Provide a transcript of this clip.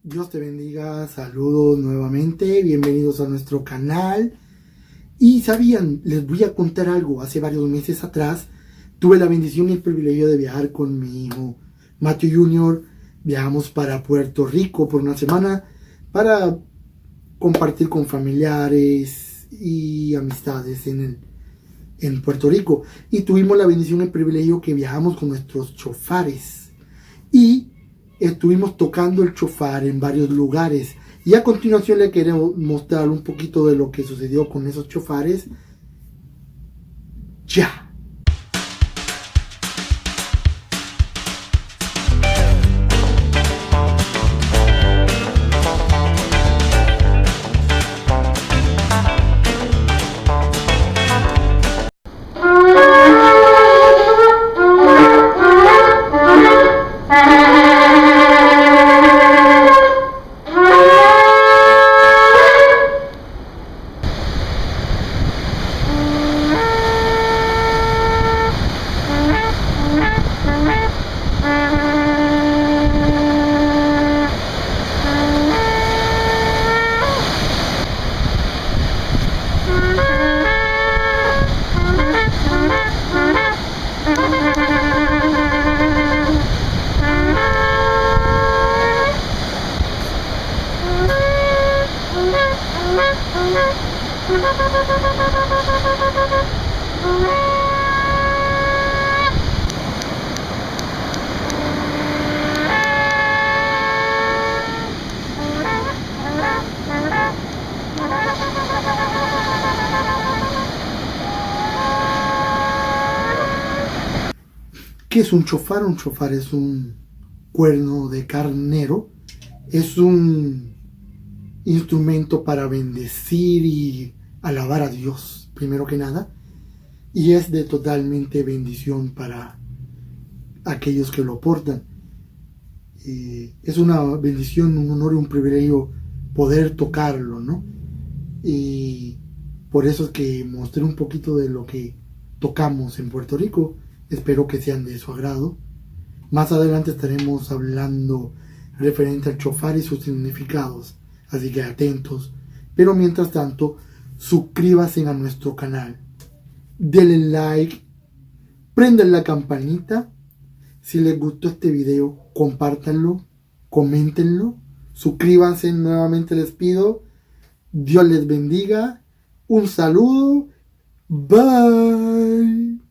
Dios te bendiga, saludos nuevamente, bienvenidos a nuestro canal. Y sabían, les voy a contar algo. Hace varios meses atrás tuve la bendición y el privilegio de viajar con mi hijo Matthew Jr. Viajamos para Puerto Rico por una semana para compartir con familiares y amistades en Puerto Rico. Y tuvimos la bendición y el privilegio que viajamos con nuestros chofares. Y estuvimos tocando el chofar en varios lugares. Y a continuación le queremos mostrar un poquito de lo que sucedió con esos chofares. ¡Ya! ¿Qué es un chofar? Un chofar es un cuerno de carnero. Es un instrumento para bendecir y alabar a Dios, primero que nada. Y es de totalmente bendición para aquellos que lo portan. Es una bendición, un honor y un privilegio poder tocarlo, ¿no? Y por eso es que mostré un poquito de lo que tocamos en Puerto Rico. Espero que sean de su agrado. Más adelante estaremos hablando referente al chofar y sus significados, así que atentos. Pero mientras tanto, suscríbanse a nuestro canal, denle like, prendan la campanita. Si les gustó este video, compártanlo, coméntenlo, suscríbanse, nuevamente les pido. Dios les bendiga, un saludo, bye.